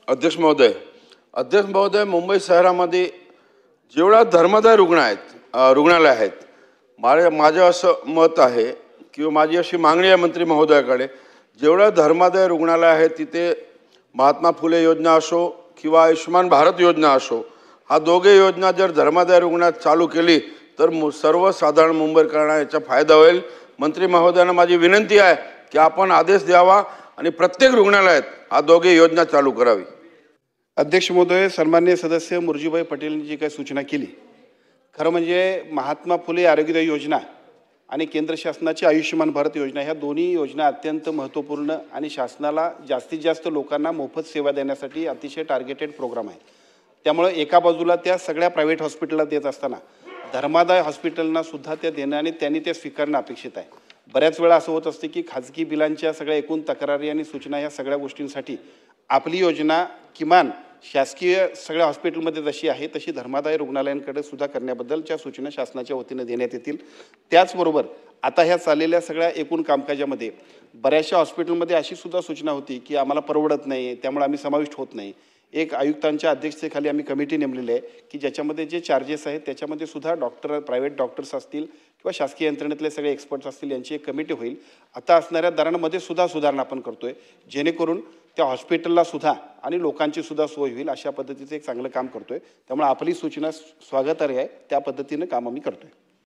अध्यक्ष महोदय, मुंबई शहरामध्ये जेवढा धर्मादाय रुग्णालय आहेत, माझं असं मत आहे किंवा माझी अशी मागणी आहे मंत्री महोदयाकडे, जेवढा धर्मादाय रुग्णालय आहे तिथे महात्मा फुले योजना असो किंवा आयुष्यमान भारत योजना असो, हा दोघे योजना जर धर्मादाय रुग्णालयात चालू केली तर सर्वसाधारण मुंबईकरांना याचा फायदा होईल। मंत्री महोदयांना माझी विनंती आहे की आपण आदेश द्यावा आणि प्रत्येक रुग्णालयात हा दोघे योजना चालू करावी। अध्यक्ष महोदय, सन्माननीय सदस्य मुरजीभाई पटेलांनी जी काही सूचना केली, खरं म्हणजे महात्मा फुले आरोग्यदायी योजना आणि केंद्र शासनाची आयुष्यमान भारत योजना ह्या दोन्ही योजना अत्यंत महत्त्वपूर्ण आणि शासनाला जास्तीत जास्त लोकांना मोफत सेवा देण्यासाठी अतिशय टार्गेटेड प्रोग्राम आहे। त्यामुळे एका बाजूला त्या सगळ्या प्रायव्हेट हॉस्पिटलला देत असताना धर्मादाय हॉस्पिटलना सुद्धा त्या देणं आणि त्यांनी ते स्वीकारणं अपेक्षित आहे। बऱ्याच वेळा असं होत असते की खाजगी बिलांच्या सगळ्या एकूण तक्रारी आणि सूचना ह्या सगळ्या गोष्टींसाठी आपली योजना किमान शासकीय सगळ्या हॉस्पिटलमध्ये जशी आहे तशी धर्मादाय रुग्णालयांकडे सुद्धा करण्याबद्दलच्या सूचना शासनाच्या वतीने देण्यात येतील। त्याचबरोबर आता ह्या चाललेल्या सगळ्या एकूण कामकाजामध्ये बऱ्याचशा हॉस्पिटलमध्ये अशी सुद्धा सूचना होती की आम्हाला परवडत नाही, त्यामुळे आम्ही समाविष्ट होत नाही। एक आयुक्तांच्या अध्यक्षतेखाली आम्ही कमिटी नेमलेली आहे की ज्याच्यामध्ये जे चार्जेस आहेत त्याच्यामध्ये सुद्धा प्रायव्हेट डॉक्टर्स असतील किंवा शासकीय यंत्रणेतले सगळे एक्सपर्ट्स असतील यांची एक कमिटी होईल। आता असणाऱ्या दरांमध्ये सुद्धा सुधारणा आपण करतोय जेणेकरून त्या हॉस्पिटलला सुद्धा आणि लोकांची सुद्धा सोय होईल अशा पद्धतीचं एक चांगलं काम करतोय। त्यामुळे आपली सूचना स्वागतार्ह आहे, त्या पद्धतीने काम आम्ही करतोय।